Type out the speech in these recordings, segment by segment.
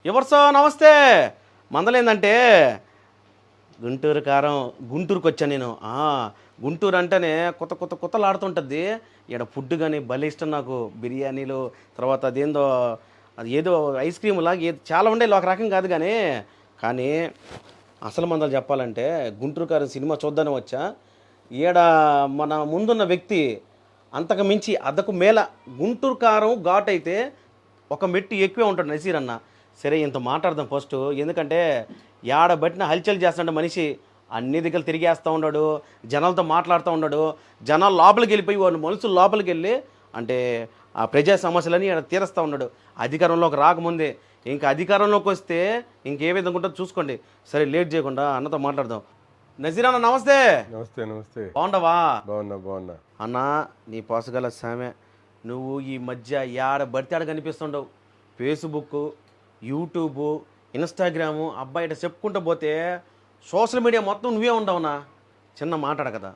ఎవరిసో నమస్తే. మందలేందంటే గుంటూరు కారం గుంటూరుకి వచ్చాను నేను. గుంటూరు అంటేనే కొత్తలాడుతుంటుంది. ఇక్కడ ఫుడ్ కానీ భలే ఇష్టం నాకు. బిర్యానీలు, తర్వాత అదేందో అది ఏదో ఐస్ క్రీమ్ లాగా ఏదో చాలా ఉండేది, ఒక రకం కాదు కానీ అసలు మందలు చెప్పాలంటే గుంటూరు కారం సినిమా చూద్దానే వచ్చా. ఈడ మన ముందున్న వ్యక్తి అంతకు మించి అద్దకు మేల గుంటూరు కారం ఘాట్ అయితే ఒక మెట్టు ఎక్కువే ఉంటాడు నసీర్ అన్న. సరే ఇంత మాట్లాడదాం ఫస్ట్, ఎందుకంటే యాడ బట్టిన హల్చల్ చేస్తాడు మనిషి. అన్ని దగ్గర తిరిగేస్తూ ఉన్నాడు, జనాలతో మాట్లాడుతూ ఉన్నాడు. జనాలు లోపలికి వెళ్ళిపోయి వాడు మనుషులు లోపలికి వెళ్ళి అంటే ఆ ప్రజా సమస్యలని ఈడ తీరుస్తూ ఉన్నాడు. అధికారంలోకి రాకముందే. ఇంకా అధికారంలోకి వస్తే ఇంకే విధంగా ఉంటుందో చూసుకోండి. సరే లేట్ చేయకుండా అన్నతో మాట్లాడదాం. నజీర్ అన్న నమస్తే. నమస్తే. నమస్తే. బాగుండవా? బాగున్నా అన్న నీ పోసగల సామె. నువ్వు ఈ మధ్య యాడ బడితే ఆడ కనిపిస్తుండవు. ఫేస్బుక్, యూట్యూబ్, ఇన్స్టాగ్రాము, అబ్బాయి ఇట చెప్పుకుంటూ పోతే సోషల్ మీడియా మొత్తం నువ్వే ఉండవునా. చిన్న మాట్లాడ కదా,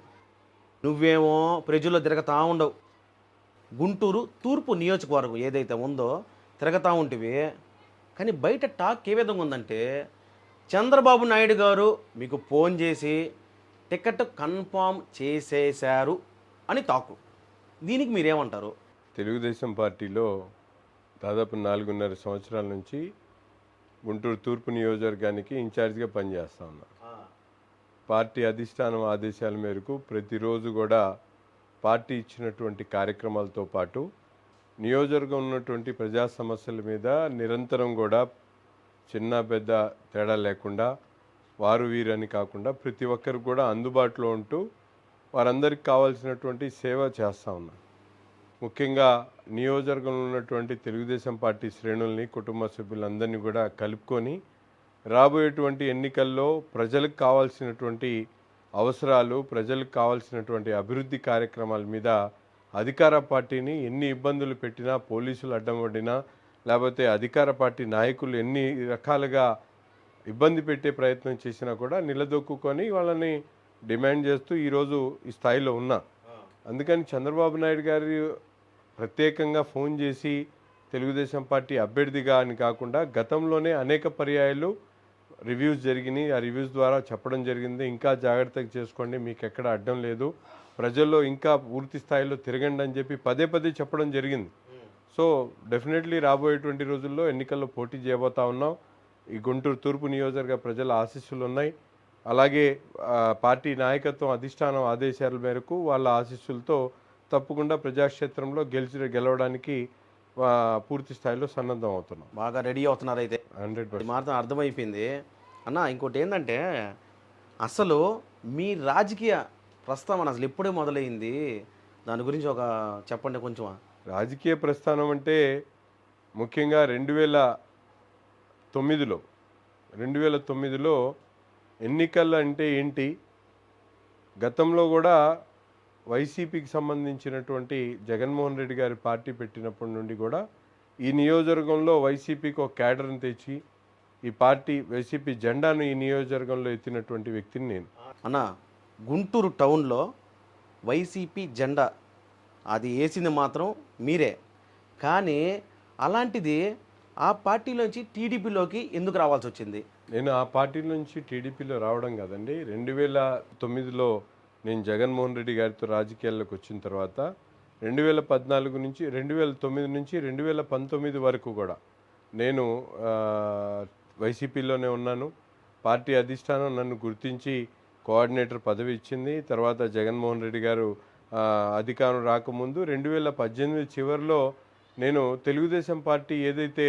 నువ్వేమో ప్రజల్లో తిరగతా ఉండవు. గుంటూరు తూర్పు నియోజకవర్గం ఏదైతే ఉందో తిరగతా ఉంటివి. కానీ బయట టాక్ ఏ విధంగా ఉందంటే చంద్రబాబు నాయుడు గారు మీకు ఫోన్ చేసి టికెట్ కన్ఫామ్ చేసేశారు అని టాకు. దీనికి మీరేమంటారు? తెలుగుదేశం పార్టీలో దాదాపు 4.5 సంవత్సరాల నుంచి గుంటూరు తూర్పు నియోజకవర్గానికి ఇన్ఛార్జిగా పనిచేస్తా ఉన్నా. పార్టీ అధిష్టానం ఆదేశాల మేరకు ప్రతిరోజు కూడా పార్టీ ఇచ్చినటువంటి కార్యక్రమాలతో పాటు నియోజకవర్గం ఉన్నటువంటి ప్రజా సమస్యల మీద నిరంతరం కూడా చిన్న పెద్ద తేడా లేకుండా వారు వీరని కాకుండా ప్రతి ఒక్కరు కూడా అందుబాటులో ఉంటూ వారందరికి కావాల్సినటువంటి సేవ చేస్తూ ఉన్నారు. ముఖ్యంగా నియోజకవర్గంలో ఉన్నటువంటి తెలుగుదేశం పార్టీ శ్రేణుల్ని, కుటుంబ సభ్యులందరినీ కూడా కలుపుకొని రాబోయేటువంటి ఎన్నికల్లో ప్రజలకు కావాల్సినటువంటి అవసరాలు, ప్రజలకు కావాల్సినటువంటి అభివృద్ధి కార్యక్రమాల మీద అధికార పార్టీని ఎన్ని ఇబ్బందులు పెట్టినా, పోలీసులు అడ్డం పడినా, లేకపోతే అధికార పార్టీ నాయకులు ఎన్ని రకాలుగా ఇబ్బంది పెట్టే ప్రయత్నం చేసినా కూడా నిలదొక్కుని వాళ్ళని డిమాండ్ చేస్తూ ఈరోజు ఈ స్థాయిలో ఉన్నా. అందుకని చంద్రబాబు నాయుడు గారి ప్రత్యేకంగా ఫోన్ చేసి తెలుగుదేశం పార్టీ అభ్యర్థిగా అని కాకుండా గతంలోనే అనేక పర్యాయాలు రివ్యూస్ జరిగినాయి. ఆ రివ్యూస్ ద్వారా చెప్పడం జరిగింది, ఇంకా జాగ్రత్తగా చేసుకోండి, మీకు ఎక్కడ అడ్డం లేదు, ప్రజల్లో ఇంకా పూర్తి స్థాయిలో తిరగండి అని చెప్పి పదే చెప్పడం జరిగింది. సో డెఫినెట్లీ రాబోయేటువంటి రోజుల్లో ఎన్నికల్లో పోటీ చేయబోతా ఉన్నాం. ఈ గుంటూరు తూర్పు నియోజకవర్గ ప్రజల ఆశీస్సులు ఉన్నాయి. అలాగే పార్టీ నాయకత్వం అధిష్టానం ఆదేశాల మేరకు వాళ్ళ ఆశీస్సులతో తప్పకుండా ప్రజాక్షేత్రంలో గెలవడానికి పూర్తి స్థాయిలో సన్నద్ధం అవుతున్నాం. బాగా రెడీ అవుతున్నారు అయితే. 100% మాత్రం అర్థమైపోయింది అన్న. ఇంకోటి ఏంటంటే అసలు మీ రాజకీయ ప్రస్తావన అసలు ఎప్పుడే మొదలైంది? దాని గురించి ఒక చెప్పండి కొంచెం. రాజకీయ ప్రస్థానం అంటే ముఖ్యంగా 2009లో ఎన్నికలు అంటే ఏంటి, గతంలో కూడా వైసీపీకి సంబంధించినటువంటి జగన్మోహన్ రెడ్డి గారి పార్టీ పెట్టినప్పటి నుండి కూడా ఈ నియోజకవర్గంలో వైసీపీకి ఒక క్యాడర్ని తెచ్చి ఈ పార్టీ వైసీపీ జెండాను ఈ నియోజకవర్గంలో ఎత్తినటువంటి వ్యక్తిని నేను. అన్న గుంటూరు టౌన్లో వైసీపీ జెండా అది వేసింది మాత్రం మీరే. కానీ అలాంటిది ఆ పార్టీలోంచి టీడీపీలోకి ఎందుకు రావాల్సి వచ్చింది? నేను ఆ పార్టీ నుంచి టీడీపీలో రావడం కాదండి. 2009లో నేను జగన్మోహన్ రెడ్డి గారితో రాజకీయాల్లోకి వచ్చిన తర్వాత 2014 నుంచి 2009 నుంచి 2019 వరకు కూడా నేను వైసీపీలోనే ఉన్నాను. పార్టీ అధిష్టానం నన్ను గుర్తించి కోఆర్డినేటర్ పదవి ఇచ్చింది. తర్వాత జగన్మోహన్ రెడ్డి గారు అధికారం రాకముందు 2018 చివరిలో నేను తెలుగుదేశం పార్టీ ఏదైతే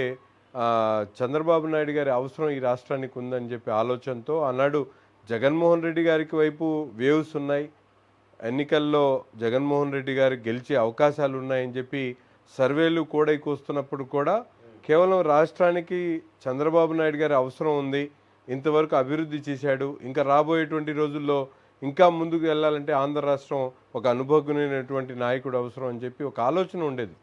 చంద్రబాబు నాయుడు గారి అవసరం ఈ రాష్ట్రానికి ఉందని చెప్పి ఆలోచనతో ఆనాడు జగన్మోహన్ రెడ్డి గారికి వైపు వేవ్స్ ఉన్నాయి, ఎన్నికల్లో జగన్మోహన్ రెడ్డి గారు గెలిచే అవకాశాలు ఉన్నాయని చెప్పి సర్వేలు కూస్తున్నప్పుడు కూడా కేవలం రాష్ట్రానికి చంద్రబాబు నాయుడు గారి అవసరం ఉంది, ఇంతవరకు అభివృద్ధి చేశాడు, ఇంకా రాబోయేటువంటి రోజుల్లో ఇంకా ముందుకు వెళ్ళాలంటే ఆంధ్ర రాష్ట్రం ఒక అనుభవజ్ఞులైనటువంటి నాయకుడు అవసరం అని చెప్పి ఒక ఆలోచన ఉండేది.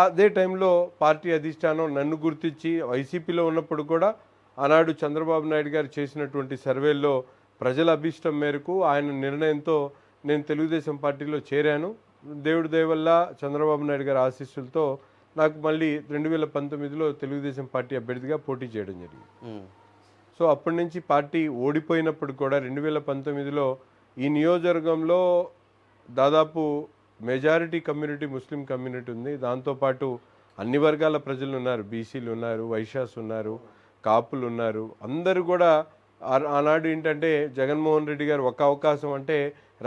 అదే టైంలో పార్టీ అధిష్టానం నన్ను గుర్తించి వైసీపీలో ఉన్నప్పుడు కూడా ఆనాడు చంద్రబాబు నాయుడు గారు చేసినటువంటి సర్వేల్లో ప్రజల అభిష్టం మేరకు ఆయన నిర్ణయంతో నేను తెలుగుదేశం పార్టీలో చేరాను. దేవుడి దయ వల్ల చంద్రబాబు నాయుడు గారి ఆశీస్సులతో నాకు మళ్ళీ 2019లో తెలుగుదేశం పార్టీ అభ్యర్థిగా పోటీ చేయడం జరిగింది. ఉమ్, సో అప్పటి నుంచి పార్టీ ఓడిపోయినప్పుడు కూడా 2019లో ఈ నియోజకవర్గంలో దాదాపు మెజారిటీ కమ్యూనిటీ ముస్లిం కమ్యూనిటీ ఉంది. దాంతోపాటు అన్ని వర్గాల ప్రజలు ఉన్నారు, బీసీలు ఉన్నారు, వైశ్యాస్ ఉన్నారు, కాపులు ఉన్నారు. అందరూ కూడా ఆనాడు ఏంటంటే జగన్మోహన్ రెడ్డి గారు ఒక అవకాశం అంటే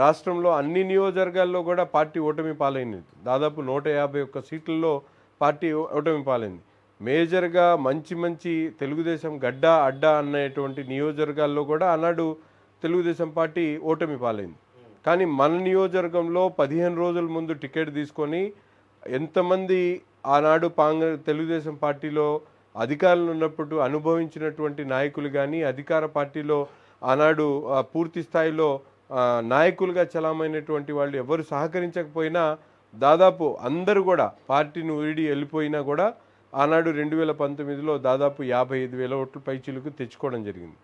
రాష్ట్రంలో అన్ని నియోజకవర్గాల్లో కూడా పార్టీ ఓటమి పాలైంది. దాదాపు 151 సీట్లలో పార్టీ ఓటమి పాలైంది. మేజర్గా మంచి మంచి తెలుగుదేశం గడ్డ అడ్డా అనేటువంటి నియోజకవర్గాల్లో కూడా ఆనాడు తెలుగుదేశం పార్టీ ఓటమి పాలైంది. కానీ మన నియోజకవర్గంలో 15 రోజుల ముందు టికెట్ తీసుకొని ఎంతమంది ఆనాడు తెలుగుదేశం పార్టీలో అధికారులు ఉన్నప్పుడు అనుభవించినటువంటి నాయకులు కానీ అధికార పార్టీలో ఆనాడు పూర్తి స్థాయిలో నాయకులుగా చలామైనటువంటి వాళ్ళు ఎవరు సహకరించకపోయినా దాదాపు అందరూ కూడా పార్టీని వీడి వెళ్ళిపోయినా కూడా ఆనాడు 2019లో దాదాపు 55,000 ఓట్ల పైచీలకు తెచ్చుకోవడం జరిగింది.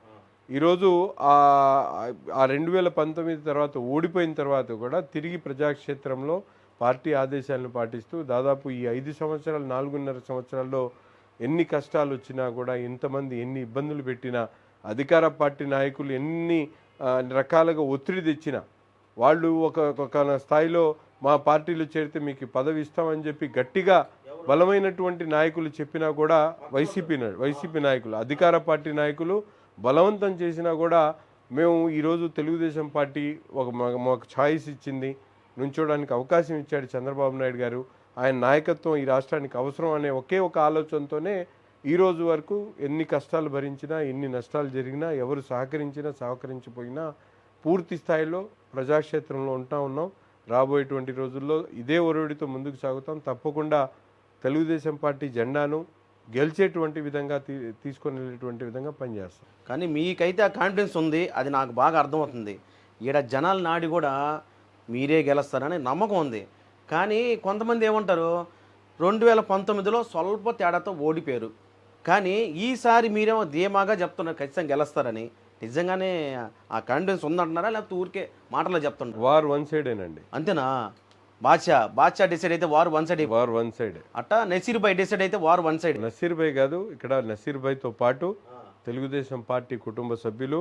ఈరోజు ఆ 2019 తర్వాత ఓడిపోయిన తర్వాత కూడా తిరిగి ప్రజాక్షేత్రంలో పార్టీ ఆదేశాలను పాటిస్తూ దాదాపు ఈ 5 సంవత్సరాలు 4.5 సంవత్సరాల్లో ఎన్ని కష్టాలు వచ్చినా కూడా ఎంతమంది ఎన్ని ఇబ్బందులు పెట్టినా అధికార పార్టీ నాయకులు ఎన్ని రకాలుగా ఒత్తిడి తెచ్చినా వాళ్ళు ఒక స్థాయిలో మా పార్టీలో చేరితే మీకు పదవి ఇస్తామని చెప్పి గట్టిగా బలమైనటువంటి నాయకులు చెప్పినా కూడా వైసీపీ నాయకులు అధికార పార్టీ నాయకులు బలవంతం చేసినా కూడా మేము ఈరోజు తెలుగుదేశం పార్టీ మాకు ఛాయిస్ ఇచ్చింది, నుంచోడానికి అవకాశం ఇచ్చాడు చంద్రబాబు నాయుడు గారు, ఆయన నాయకత్వం ఈ రాష్ట్రానికి అవసరం అనే ఒకే ఒక ఆలోచనతోనే ఈరోజు వరకు ఎన్ని కష్టాలు భరించినా ఎన్ని నష్టాలు జరిగినా ఎవరు సహకరించిపోయినా పూర్తి స్థాయిలో ప్రజాక్షేత్రంలో ఉన్నాం. రాబోయేటువంటి రోజుల్లో ఇదే ఒరవడితో ముందుకు సాగుతాం. తప్పకుండా తెలుగుదేశం పార్టీ జెండాను గెలిచేటువంటి విధంగా తీసుకొని వెళ్ళేటువంటి విధంగా పనిచేస్తాం. కానీ మీకైతే ఆ కాన్ఫిడెన్స్ ఉంది, అది నాకు బాగా అర్థమవుతుంది. ఈడ జనాల నాడి కూడా మీరే గెలుస్తారని నమ్మకం ఉంది. కానీ కొంతమంది ఏమంటారు, 2019లో స్వల్ప తేడాతో ఓడిపోయారు, కానీ ఈసారి మీరేమో ధీమాగా చెప్తున్నారు ఖచ్చితంగా గెలుస్తారని. నిజంగానే ఆ కాన్ఫిడెన్స్ ఉందంటున్నారా లేకపోతే ఊరికే మాటలో చెప్తున్నారు? వార్ వన్ సైడేనండి. అంతేనా? బాద్షా డిసైడ్ అయితే వార్ వన్ సైడ్, అట్టా నసీర్ భాయ్ డిసైడ్ అయితే war one side. Naseer bhai కాదు, ఇక్కడ నసీర్ భాయ్తో పాటు తెలుగుదేశం పార్టీ కుటుంబ సభ్యులు,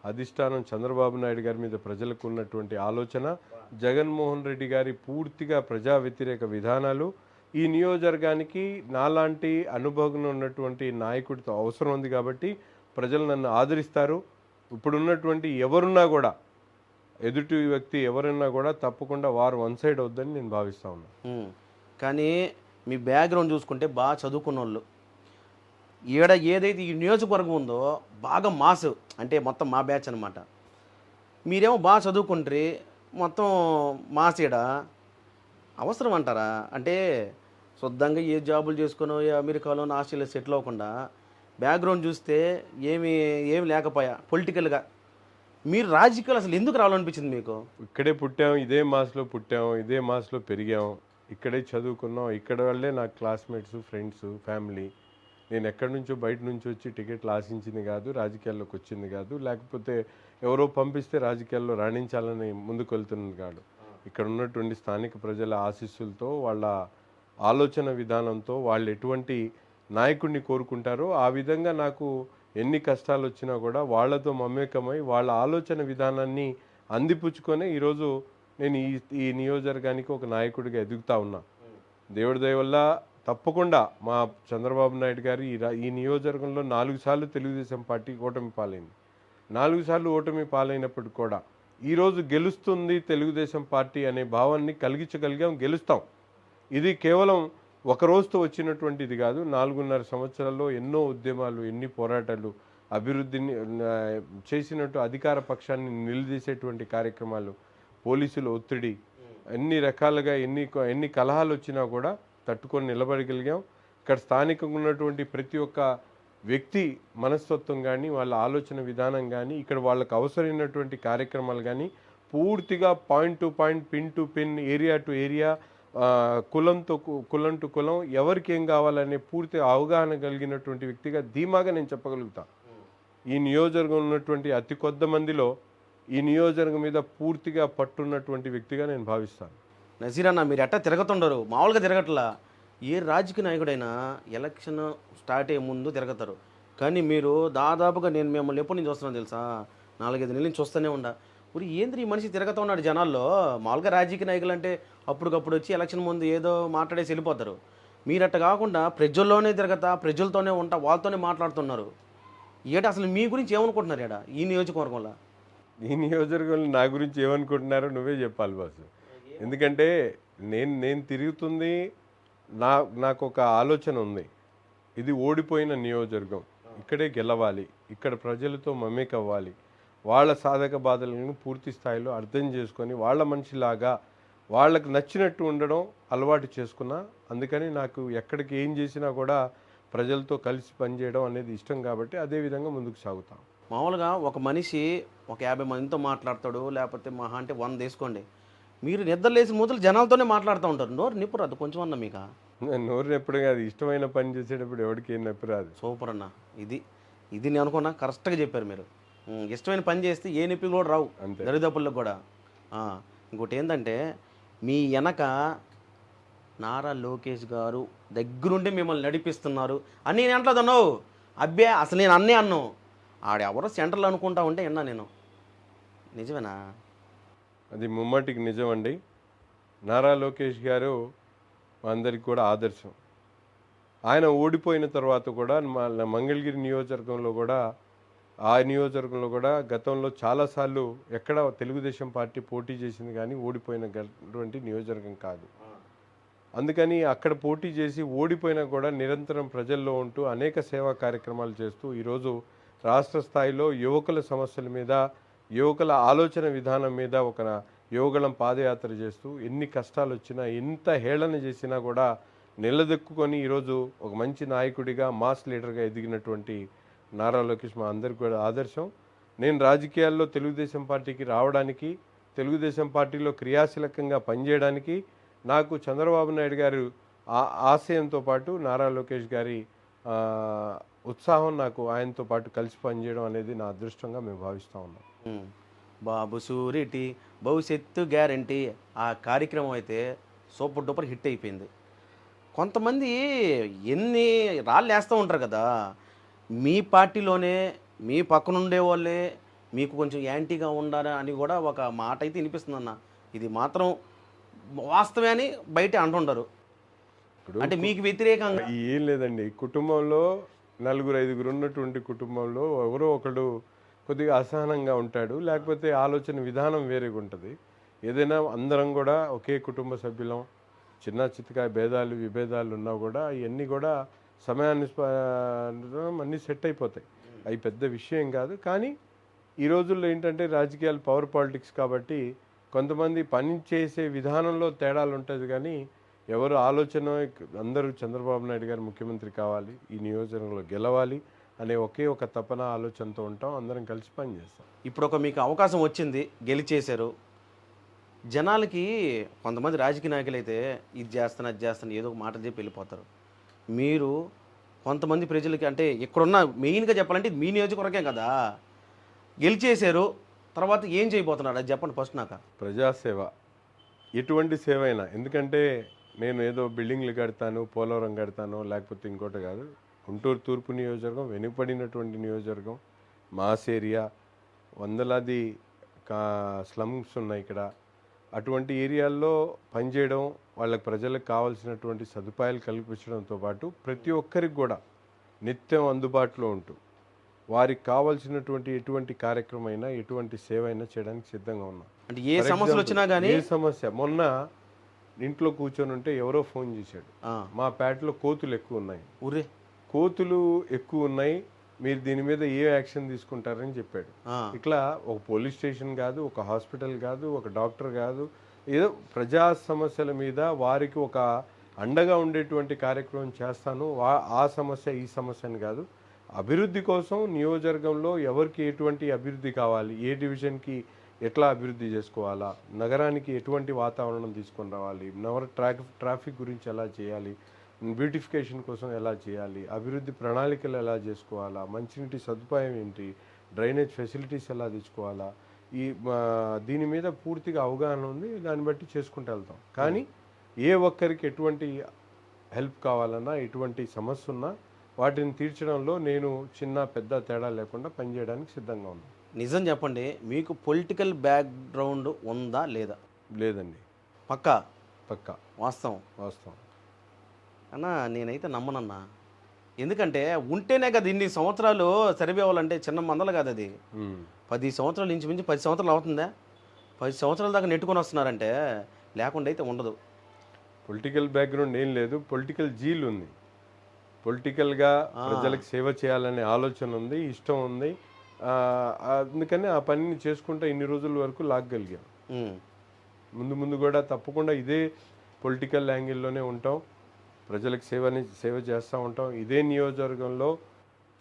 అధిష్టానం చంద్రబాబు నాయుడు గారి మీద ప్రజలకు ఉన్నటువంటి ఆలోచన, జగన్మోహన్ రెడ్డి గారి పూర్తిగా ప్రజా వ్యతిరేక విధానాలు, ఈ నియోజకవర్గానికి నాలాంటి అనుభవం ఉన్నటువంటి నాయకుడితో అవసరం ఉంది కాబట్టి ప్రజలు నన్ను ఆదరిస్తారు. ఇప్పుడున్నటువంటి ఎవరున్నా కూడా ఎదుటి వ్యక్తి ఎవరున్నా కూడా తప్పకుండా వారు వన్ సైడ్ అవుద్దని నేను భావిస్తా ఉన్నాను. కానీ మీ బ్యాక్గ్రౌండ్ చూసుకుంటే బాగా చదువుకున్న వాళ్ళు, ఈడ ఏదైతే ఈ నియోజకవర్గం ఉందో బాగా మాసు, అంటే మొత్తం మా బ్యాచ్ అనమాట. మీరేమో బాగా చదువుకుంటారు, మొత్తం మాస్ ఈడ అవసరం అంటారా? అంటే శుద్ధంగా ఏ జాబులు చేసుకునో అమెరికాలో ఆస్ట్రేలియా సెటిల్ అవ్వకుండా బ్యాక్గ్రౌండ్ చూస్తే ఏమి లేకపోయా పొలిటికల్గా మీరు రాజకీయాలు అసలు ఎందుకు రావాలనిపించింది మీకు? ఇక్కడే పుట్టాం, ఇదే మాస్లో పుట్టాం, ఇదే మాస్లో పెరిగాం, ఇక్కడే చదువుకున్నాం, ఇక్కడ వాళ్ళే నా క్లాస్మేట్స్, ఫ్రెండ్స్, ఫ్యామిలీ. నేను ఎక్కడి నుంచో బయట నుంచి వచ్చి టికెట్లు ఆశించింది కాదు, రాజకీయాల్లోకి వచ్చింది కాదు, లేకపోతే ఎవరో పంపిస్తే రాజకీయాల్లో రాణించాలని ముందుకు వెళ్తున్నది కాదు. ఇక్కడ ఉన్నటువంటి స్థానిక ప్రజల ఆశీస్సులతో, వాళ్ళ ఆలోచన విధానంతో, వాళ్ళు ఎటువంటి నాయకుడిని కోరుకుంటారో ఆ విధంగా నాకు ఎన్ని కష్టాలు వచ్చినా కూడా వాళ్ళతో మమేకమై వాళ్ళ ఆలోచన విధానాన్ని అందిపుచ్చుకొని ఈరోజు నేను ఈ నియోజకవర్గానికి ఒక నాయకుడిగా ఎదుగుతా ఉన్నా. దేవుడి దయ వల్ల తప్పకుండా మా చంద్రబాబు నాయుడు గారు ఈ నియోజకవర్గంలో 4 సార్లు తెలుగుదేశం పార్టీ ఓటమి పాలైంది. 4 సార్లు ఓటమి పాలైనప్పుడు కూడా ఈరోజు గెలుస్తుంది తెలుగుదేశం పార్టీ అనే భావాన్ని కలిగించగలిగాం, గెలుస్తాం. ఇది కేవలం ఒక రోజుతో వచ్చినటువంటిది కాదు. 4.5 సంవత్సరాల్లో ఎన్నో ఉద్యమాలు, ఎన్ని పోరాటాలు, అభివృద్ధిని చేసినట్టు అధికార పక్షాన్ని నిలదీసేటువంటి కార్యక్రమాలు, పోలీసుల ఒత్తిడి, ఎన్ని రకాలుగా ఎన్ని కలహాలు వచ్చినా కూడా తట్టుకొని నిలబడగలిగాం. ఇక్కడ స్థానికంగా ఉన్నటువంటి ప్రతి ఒక్క వ్యక్తి మనస్తత్వం కానీ, వాళ్ళ ఆలోచన విధానం కానీ, ఇక్కడ వాళ్ళకు అవసరమైనటువంటి కార్యక్రమాలు కానీ పూర్తిగా point to point, pin to pin, area to area, కులం టు కులం ఎవరికి ఏం కావాలనే పూర్తి అవగాహన కలిగినటువంటి వ్యక్తిగా ధీమాగా నేను చెప్పగలుగుతా. ఈ నియోజకవర్గం ఉన్నటువంటి అతి కొద్ది మందిలో ఈ నియోజకవర్గం మీద పూర్తిగా పట్టున్నటువంటి వ్యక్తిగా నేను భావిస్తాను. నసీర్ అన్న, మీరు ఎట్టా తిరగతుండరు, మామూలుగా తిరగట్లా. ఏ రాజకీయ నాయకుడైనా ఎలక్షన్ స్టార్ట్ అయ్యే ముందు తిరగతారు. కానీ మీరు దాదాపుగా నేను మిమ్మల్ని ఎప్పటి నుంచి చూస్తున్నాను తెలుసా? 4, 5 నెలల నుంచి చూస్తూనే ఉండా. ఇప్పుడు ఏంది ఈ మనిషి తిరగతా ఉన్నాడు జనాల్లో. మామూలుగా రాజకీయ నాయకులు అంటే అప్పటికప్పుడు వచ్చి ఎలక్షన్ ముందు ఏదో మాట్లాడేసి వెళ్ళిపోతారు. మీరట్ట కాకుండా ప్రజల్లోనే తిరగతా, ప్రజలతోనే ఉంటా, వాళ్ళతోనే మాట్లాడుతున్నారు. ఏట అసలు మీ గురించి ఏమనుకుంటున్నారు ఈడ ఈ నియోజకవర్గంలో? ఈ నియోజకవర్గంలో నా గురించి ఏమనుకుంటున్నారో నువ్వే చెప్పాలి బాసు. ఎందుకంటే నేను తిరుగుతుంది, నాకు ఒక ఆలోచన ఉంది. ఇది ఓడిపోయిన నియోజకవర్గం, ఇక్కడే గెలవాలి, ఇక్కడ ప్రజలతో మమేకవ్వాలి, వాళ్ళ సాధక బాధలను పూర్తి స్థాయిలో అర్థం చేసుకొని వాళ్ళ మనిషిలాగా వాళ్ళకు నచ్చినట్టు ఉండడం అలవాటు చేసుకున్నా. అందుకని నాకు ఎక్కడికి ఏం చేసినా కూడా ప్రజలతో కలిసి పనిచేయడం అనేది ఇష్టం కాబట్టి అదే విధంగా ముందుకు సాగుతాం. మామూలుగా ఒక మనిషి ఒక 50 మందితో మాట్లాడతాడు, లేకపోతే మహా అంటే 100 వేసుకోండి. మీరు నిద్రలేసి మొదలు జనాలతోనే మాట్లాడుతూ ఉంటారు. నోరు నిప్పు రాదు కొంచెం అన్న మీకా? నేను నోరు ఎప్పుడు కాదు, ఇష్టమైన పని చేసేటప్పుడు ఎవరికి ఏం నొప్పి రాదు. సూపర్ అన్న. ఇది ఇది నేను అనుకున్నా, కరెక్ట్గా చెప్పారు మీరు. ఇష్టమైన పని చేస్తే ఏ నొప్పి కూడా రావు, అంతే. దరిదాపులకు కూడా. ఇంకోటి ఏంటంటే మీ వెనక నారా లోకేష్ గారు దగ్గరుండి మిమ్మల్ని నడిపిస్తున్నారు అని నేను అంటలేదన్నావు. అబ్బే అసలు నేను అన్నే అన్నావు. ఆడెవరో సెంటర్లో అనుకుంటా ఉంటే విన్నా నేను. నిజమేనా? అది ముమ్మాటికి నిజం అండి. నారా లోకేష్ గారు మా అందరికి కూడా ఆదర్శం. ఆయన ఓడిపోయిన తర్వాత కూడా మంగళగిరి నియోజకవర్గంలో కూడా, ఆ నియోజకవర్గంలో కూడా గతంలో చాలాసార్లు ఎక్కడ తెలుగుదేశం పార్టీ పోటీ చేసింది కానీ ఓడిపోయినటువంటి నియోజకవర్గం కాదు. అందుకని అక్కడ పోటీ చేసి ఓడిపోయినా కూడా నిరంతరం ప్రజల్లో ఉంటూ అనేక సేవా కార్యక్రమాలు చేస్తూ ఈరోజు రాష్ట్ర స్థాయిలో యువకుల సమస్యల మీద, యువకుల ఆలోచన విధానం మీద ఒక యువగళం పాదయాత్ర చేస్తూ ఎన్ని కష్టాలు వచ్చినా, ఎంత హేళన చేసినా కూడా నిలదొక్కుకొని ఈరోజు ఒక మంచి నాయకుడిగా, మాస్ లీడర్గా ఎదిగినటువంటి నారా లోకేష్ మా అందరికీ కూడా ఆదర్శం. నేను రాజకీయాల్లో తెలుగుదేశం పార్టీకి రావడానికి, తెలుగుదేశం పార్టీలో క్రియాశీలకంగా పనిచేయడానికి నాకు చంద్రబాబు నాయుడు గారు ఆశయంతో పాటు నారా లోకేష్ గారి ఉత్సాహం, నాకు ఆయనతో పాటు కలిసి పనిచేయడం అనేది నా అదృష్టంగా మేము భావిస్తూ ఉన్నాం. బాబు సూరిటీ భవిష్యత్తు గ్యారంటీ ఆ కార్యక్రమం అయితే సూపర్ డూపర్ హిట్ అయిపోయింది. కొంతమంది ఎన్ని రాళ్ళు వేస్తూ ఉంటారు కదా, మీ పార్టీలోనే మీ పక్కనుండే వాళ్ళే మీకు కొంచెం యాంటీగా ఉండాలి అని కూడా ఒక మాట అయితే వినిపిస్తుందన్న. ఇది మాత్రం వాస్తవే అని బయట అంటుంటారు. అంటే మీకు వ్యతిరేకంగా ఏం లేదండి. కుటుంబంలో 4, 5 ఉన్నటువంటి కుటుంబంలో ఎవరో ఒకడు కొద్దిగా అసహనంగా ఉంటాడు, లేకపోతే ఆలోచన విధానం వేరేగా ఉంటుంది. ఏదైనా అందరం కూడా ఒకే కుటుంబ సభ్యులం, చిన్న చిత్తగా భేదాలు విభేదాలు ఉన్నా కూడా ఇవన్నీ కూడా సమయాన్ని అన్నీ సెట్ అయిపోతాయి. అవి పెద్ద విషయం కాదు. కానీ ఈ రోజుల్లో ఏంటంటే రాజకీయాలు పవర్ పాలిటిక్స్ కాబట్టి కొంతమంది పని చేసే విధానంలో తేడాలు ఉంటుంది. కానీ ఎవరు ఆలోచన అందరూ చంద్రబాబు నాయుడు గారు ముఖ్యమంత్రి కావాలి, ఈ నియోజకవర్గంలో గెలవాలి అనే ఒకే ఒక తపన ఆలోచనతో ఉంటాం. అందరం కలిసి పనిచేస్తాం. ఇప్పుడు ఒక మీకు అవకాశం వచ్చింది, గెలిచేశారు. జనాలకి కొంతమంది రాజకీయ నాయకులు అయితే ఇది చేస్తాను అది చేస్తాను ఏదో ఒక మాట చెప్పి వెళ్ళిపోతారు. మీరు కొంతమంది ప్రజలకి అంటే ఇక్కడున్న మెయిన్గా చెప్పాలంటే ఇది మీ నియోజకవర్గం కదా, గెలిచేశారు, తర్వాత ఏం చేయబోతున్నారు అది చెప్పండి ఫస్ట్ నాకు. ప్రజాసేవ, ఎటువంటి సేవ అయినా. ఎందుకంటే నేను ఏదో బిల్డింగ్లు కడతాను, పోలవరం కడతాను, లేకపోతే ఇంకోటి కాదు. గుంటూరు తూర్పు నియోజకవర్గం వెనుకబడినటువంటి నియోజకవర్గం, మాస్ ఏరియా, వందలాది స్లమ్స్ ఉన్నాయి ఇక్కడ. అటువంటి ఏరియాల్లో పనిచేయడం, వాళ్ళకి ప్రజలకు కావాల్సినటువంటి సదుపాయాలు కల్పించడంతో పాటు ప్రతి ఒక్కరికి కూడా నిత్యం అందుబాటులో ఉంటూ వారికి కావాల్సినటువంటి ఎటువంటి కార్యక్రమం అయినా, ఎటువంటి సేవ అయినా చేయడానికి సిద్ధంగా ఉన్నాం. అంటే ఏ సమస్యలు వచ్చినా కానీ, ఏ సమస్య, మొన్న ఇంట్లో కూర్చొని ఉంటే ఎవరో ఫోన్ చేశాడు, మా పేటలో కోతులు ఎక్కువ ఉన్నాయి, ఊరే కోతులు ఎక్కువ ఉన్నాయి, మీరు దీని మీద ఏ యాక్షన్ తీసుకుంటారని చెప్పాడు. ఇట్లా ఒక పోలీస్ స్టేషన్ కాదు, ఒక హాస్పిటల్ కాదు, ఒక డాక్టర్ కాదు, ఏదో ప్రజా సమస్యల మీద వారికి ఒక అండగా ఉండేటువంటి కార్యక్రమం చేస్తాను. ఆ సమస్య ఈ సమస్య అని కాదు, అభివృద్ధి కోసం నియోజకవర్గంలో ఎవరికి ఎటువంటి అభివృద్ధి కావాలి, ఏ డివిజన్కి ఎట్లా అభివృద్ధి చేసుకోవాలా, నగరానికి ఎటువంటి వాతావరణం తీసుకొని రావాలి, ట్రాఫిక్ గురించి ఎలా చేయాలి, బ్యూటిఫికేషన్ కోసం ఎలా చేయాలి, అభివృద్ధి ప్రణాళికలు ఎలా చేసుకోవాలా, మంచినీటి సదుపాయం ఏంటి, డ్రైనేజ్ ఫెసిలిటీస్ ఎలా తెచ్చుకోవాలా, దీని మీద పూర్తిగా అవగాహన ఉంది. దాన్ని బట్టి చేసుకుంటూ వెళ్తాం. కానీ ఏ ఒక్కరికి ఎటువంటి హెల్ప్ కావాలన్నా ఎటువంటి సమస్య ఉన్నా వాటిని తీర్చడంలో నేను చిన్న పెద్ద తేడా లేకుండా పనిచేయడానికి సిద్ధంగా ఉన్నాను. నిజం చెప్పండి, మీకు పొలిటికల్ బ్యాక్గ్రౌండ్ ఉందా లేదా? లేదండి. పక్కా పక్కా వాస్తవం. వాస్తవం. అన్నా నేనైతే నమ్మనన్నా. ఎందుకంటే ఉంటేనే కదా ఇన్ని సంవత్సరాలు సర్వే అవ్వాలంటే చిన్న మందలు కాదు అది. 10 సంవత్సరాలు ఇంచుమించు 10 సంవత్సరాలు అవుతుందా? 10 సంవత్సరాల దాకా నెట్టుకొని వస్తున్నారంటే లేకుండా అయితే ఉండదు. పొలిటికల్ బ్యాక్గ్రౌండ్ ఏం లేదు, పొలిటికల్ జీల్ ఉంది. పొలిటికల్గా ప్రజలకు సేవ చేయాలనే ఆలోచన ఉంది, ఇష్టం ఉంది. అందుకని ఆ పనిని చేసుకుంటూ ఇన్ని రోజుల వరకు లాగగలిగాం. ముందు ముందు కూడా తప్పకుండా ఇదే పొలిటికల్ యాంగిల్లోనే ఉంటాం, ప్రజలకు సేవ చేస్తూ ఉంటాం. ఇదే నియోజకవర్గంలో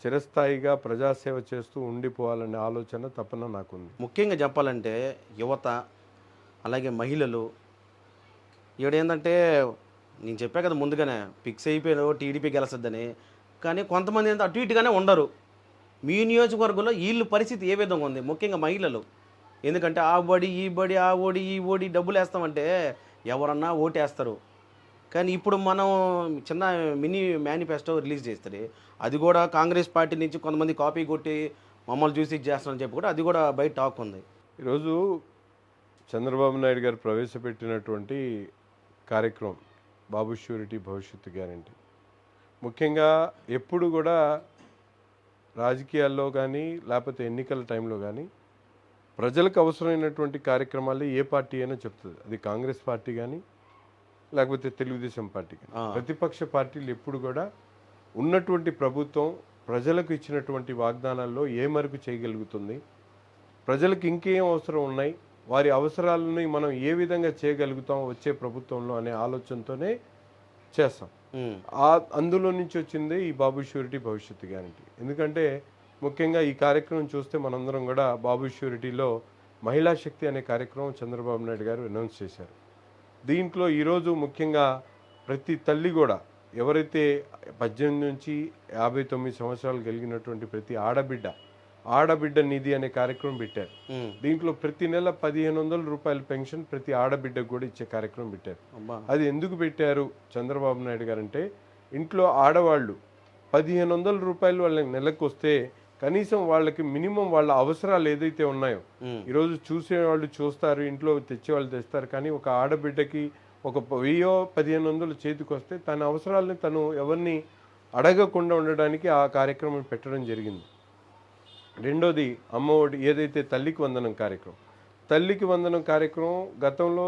చిరస్థాయిగా ప్రజాసేవ చేస్తూ ఉండిపోవాలనే ఆలోచన తప్పన నాకుంది. ముఖ్యంగా చెప్పాలంటే యువత, అలాగే మహిళలు ఈడేంటంటే నేను చెప్పా కదా ముందుగానే ఫిక్స్ అయిపోయారు టీడీపీ గెలుస్తుందని. కానీ కొంతమంది ఏంటంటే అటు ఇటుగానే ఉండరు. మీ నియోజకవర్గంలో వీళ్ళ పరిస్థితి ఏ విధంగా ఉంది, ముఖ్యంగా మహిళలు? ఎందుకంటే ఆ బడి ఈ బడి, ఆ ఓడి ఈ ఓడి డబ్బులు వేస్తామంటే ఎవరన్నా ఓటేస్తారు. కానీ ఇప్పుడు మనం చిన్న మినీ మేనిఫెస్టో రిలీజ్ చేస్తారు, అది కూడా కాంగ్రెస్ పార్టీ నుంచి కొంతమంది కాపీ కొట్టి మమ్మల్ని చూసి చేస్తారని చెప్పి కూడా అది కూడా బయట టాక్ ఉంది. ఈరోజు చంద్రబాబు నాయుడు గారు ప్రవేశపెట్టినటువంటి కార్యక్రమం బాబు ష్యూరిటీ భవిష్యత్తు గ్యారంటీ, ముఖ్యంగా ఎప్పుడు కూడా రాజకీయాల్లో కానీ లేకపోతే ఎన్నికల టైంలో కానీ ప్రజలకు అవసరమైనటువంటి కార్యక్రమాలు ఏ పార్టీ అయినా చెప్తుంది. అది కాంగ్రెస్ పార్టీ కానీ లేకపోతే తెలుగుదేశం పార్టీ కానీ. ప్రతిపక్ష పార్టీలు ఎప్పుడు కూడా ఉన్నటువంటి ప్రభుత్వం ప్రజలకు ఇచ్చినటువంటి వాగ్దానాల్లో ఏ మేరకు చేయగలుగుతుంది, ప్రజలకు ఇంకేం అవసరం ఉన్నాయి, వారి అవసరాలని మనం ఏ విధంగా చేయగలుగుతాం వచ్చే ప్రభుత్వంలో అనే ఆలోచనతోనే చేస్తాం. అందులో నుంచి వచ్చింది ఈ బాబు ష్యూరిటీ భవిష్యత్తు గ్యారంటీ. ఎందుకంటే ముఖ్యంగా ఈ కార్యక్రమం చూస్తే మనందరం కూడా బాబు ష్యూరిటీలో మహిళా శక్తి అనే కార్యక్రమం చంద్రబాబు నాయుడు గారు అనౌన్స్ చేశారు. దీంట్లో ఈరోజు ముఖ్యంగా ప్రతి తల్లి కూడా ఎవరైతే 18 నుంచి 59 సంవత్సరాలు కలిగినటువంటి ప్రతి ఆడబిడ్డ నిధి అనే కార్యక్రమం పెట్టారు. దీంట్లో ప్రతి నెల 1500 రూపాయల పెన్షన్ ప్రతి ఆడబిడ్డకు కూడా ఇచ్చే కార్యక్రమం పెట్టారు. అది ఎందుకు పెట్టారు చంద్రబాబు నాయుడు గారు అంటే, ఇంట్లో ఆడవాళ్ళు 1500 రూపాయలు వాళ్ళకి నెలకు వస్తే కనీసం వాళ్ళకి మినిమం వాళ్ళ అవసరాలు ఏదైతే ఉన్నాయో, ఈరోజు చూసేవాళ్ళు చూస్తారు, ఇంట్లో తెచ్చేవాళ్ళు తెస్తారు, కానీ ఒక ఆడబిడ్డకి ఒక 1000-1500 చేతికి వస్తే తన అవసరాలని తను ఎవరిని అడగకుండా ఉండడానికి ఆ కార్యక్రమం పెట్టడం జరిగింది. రెండోది అమ్మఒడి, ఏదైతే తల్లికి వందనం కార్యక్రమం గతంలో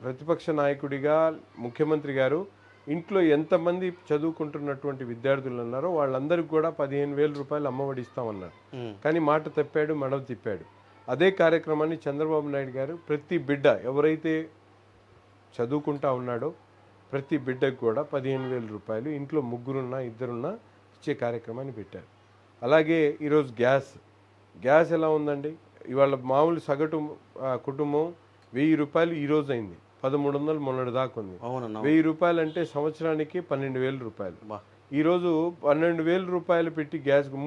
ప్రతిపక్ష నాయకుడిగా ముఖ్యమంత్రి గారు ఇంట్లో ఎంతమంది చదువుకుంటున్నటువంటి విద్యార్థులు ఉన్నారో వాళ్ళందరికీ కూడా 15,000 రూపాయలు అమ్మఒడి ఇస్తామన్నారు. కానీ మాట తప్పాడు, మడవ తిప్పాడు. అదే కార్యక్రమాన్ని చంద్రబాబు నాయుడు గారు ప్రతి బిడ్డ ఎవరైతే చదువుకుంటా ఉన్నాడో ప్రతి బిడ్డకు కూడా 15,000 రూపాయలు ఇంట్లో ముగ్గురున్నా ఇద్దరున్నా ఇచ్చే కార్యక్రమాన్ని పెట్టారు. అలాగే ఈరోజు గ్యాస్ ఎలా ఉందండి? ఇవాళ మామూలు సగటు కుటుంబం 1000 రూపాయలు ఈరోజు అయింది, 1300 మొన్నటి దాకా ఉంది. 1000 రూపాయలు అంటే సంవత్సరానికి 12,000 రూపాయలు. ఈరోజు 12,000 రూపాయలు పెట్టి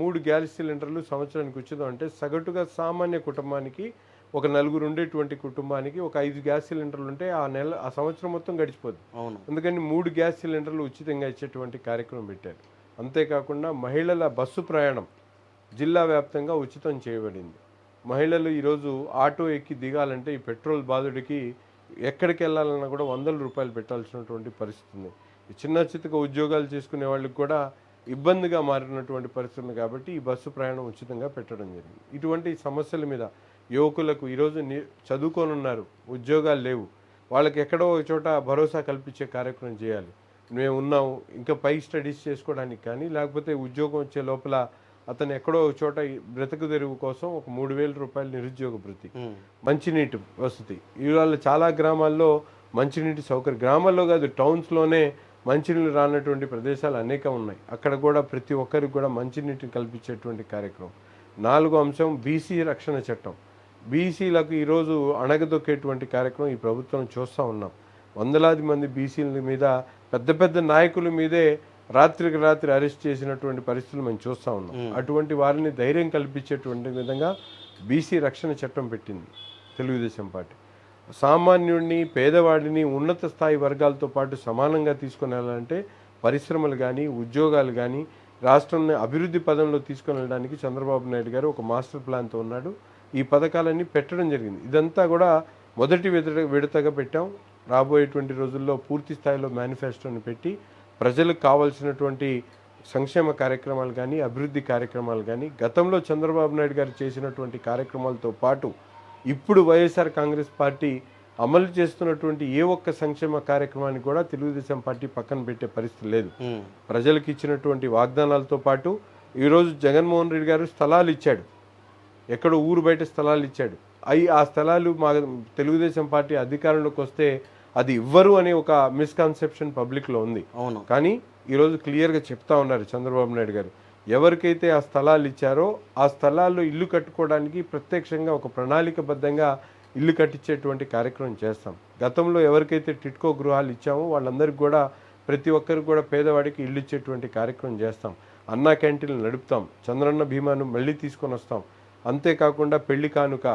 3 గ్యాస్ సిలిండర్లు సంవత్సరానికి వచ్చేది అంటే సగటుగా సామాన్య కుటుంబానికి, ఒక నలుగురు ఉండేటువంటి కుటుంబానికి ఒక 5 గ్యాస్ సిలిండర్లు ఉంటే ఆ సంవత్సరం మొత్తం గడిచిపోద్ది. అందుకని 3 గ్యాస్ సిలిండర్లు ఉచితంగా ఇచ్చేటువంటి కార్యక్రమం పెట్టారు. అంతేకాకుండా మహిళల బస్సు ప్రయాణం జిల్లా వ్యాప్తంగా ఉచితం చేయబడింది. మహిళలు ఈరోజు ఆటో ఎక్కి దిగాలంటే ఈ పెట్రోల్ బాధుడికి ఎక్కడికి వెళ్ళాలన్నా కూడా 100 రూపాయలు పెట్టాల్సినటువంటి పరిస్థితి ఉంది. చిన్న చితక ఉద్యోగాలు చేసుకునే వాళ్ళకి కూడా ఇబ్బందిగా మారినటువంటి పరిస్థితులు కాబట్టి ఈ బస్సు ప్రయాణం ఉచితంగా పెట్టడం జరిగింది. ఇటువంటి సమస్యల మీద యువకులకు ఈరోజు చదువుకోనున్నారు, ఉద్యోగాలు లేవు, వాళ్ళకి ఎక్కడో ఒక చోట భరోసా కల్పించే కార్యక్రమం చేయాలి. మేము ఉన్నాము, ఇంకా పై స్టడీస్ చేసుకోవడానికి కానీ లేకపోతే ఉద్యోగం వచ్చే లోపల అతను ఎక్కడో ఒక చోట బ్రతుకు తెరువు కోసం ఒక 3,000 రూపాయలు నిరుద్యోగ భృతి, మంచినీటి వసతి. ఇవాళ చాలా గ్రామాల్లో మంచినీటి సౌకర్యం, గ్రామాల్లో కాదు టౌన్స్లోనే మంచినీళ్ళు రానటువంటి ప్రదేశాలు అనేకం ఉన్నాయి. అక్కడ కూడా ప్రతి ఒక్కరికి కూడా మంచినీటిని కల్పించేటువంటి కార్యక్రమం. 4వ అంశం బీసీ రక్షణ చట్టం. బీసీలకు ఈరోజు అణగదొక్కేటువంటి కార్యక్రమం ఈ ప్రభుత్వం చూస్తూ ఉన్నాం. వందలాది మంది బీసీల మీద, పెద్ద పెద్ద నాయకుల మీదే రాత్రికి రాత్రి అరెస్ట్ చేసినటువంటి పరిస్థితులు మనం చూస్తూ ఉన్నాం. అటువంటి వారిని ధైర్యం కల్పించేటువంటి విధంగా బీసీ రక్షణ చట్టం పెట్టింది తెలుగుదేశం పార్టీ. సామాన్యుడిని, పేదవాడిని ఉన్నత స్థాయి వర్గాలతో పాటు సమానంగా తీసుకుని వెళ్ళాలంటే పరిశ్రమలు కానీ ఉద్యోగాలు కానీ రాష్ట్రాన్ని అభివృద్ధి పదంలో తీసుకొని వెళ్ళడానికి చంద్రబాబు నాయుడు గారు ఒక మాస్టర్ ప్లాన్తో ఉన్నాడు. ఈ పథకాలన్నీ పెట్టడం జరిగింది. ఇదంతా కూడా మొదటి విడతగా పెట్టాం. రాబోయేటువంటి రోజుల్లో పూర్తి స్థాయిలో మేనిఫెస్టోని పెట్టి ప్రజలకు కావాల్సినటువంటి సంక్షేమ కార్యక్రమాలు కానీ అభివృద్ధి కార్యక్రమాలు కానీ గతంలో చంద్రబాబు నాయుడు గారు చేసినటువంటి కార్యక్రమాలతో పాటు ఇప్పుడు వైఎస్ఆర్ కాంగ్రెస్ పార్టీ అమలు చేస్తున్నటువంటి ఏ ఒక్క సంక్షేమ కార్యక్రమాన్ని కూడా తెలుగుదేశం పార్టీ పక్కన పెట్టే పరిస్థితి లేదు. ప్రజలకు ఇచ్చినటువంటి వాగ్దానాలతో పాటు ఈరోజు జగన్మోహన్ రెడ్డి గారు స్థలాలు ఇచ్చాడు. ఎక్కడో ఊరు బయట స్థలాలు ఇచ్చాడు. ఆ స్థలాలు మా తెలుగుదేశం పార్టీ అధికారంలోకి వస్తే అది ఇవ్వరు అనే ఒక మిస్కన్సెప్షన్ పబ్లిక్లో ఉంది. అవును. కానీ ఈరోజు క్లియర్గా చెప్తా ఉన్నారు చంద్రబాబు నాయుడు గారు, ఎవరికైతే ఆ స్థలాలు ఇచ్చారో ఆ స్థలాల్లో ఇల్లు కట్టుకోవడానికి ప్రత్యక్షంగా ఒక ప్రణాళికబద్ధంగా ఇల్లు కట్టించేటువంటి కార్యక్రమం చేస్తాం. గతంలో ఎవరికైతే టిట్కో గృహాలు ఇచ్చామో వాళ్ళందరికీ కూడా ప్రతి ఒక్కరికి కూడా పేదవాడికి ఇల్లు ఇచ్చేటువంటి కార్యక్రమం చేస్తాం. అన్నా క్యాంటీన్లు నడుపుతాం. చంద్రన్న బీమాను మళ్ళీ తీసుకొని వస్తాం. అంతేకాకుండా పెళ్లి కానుక,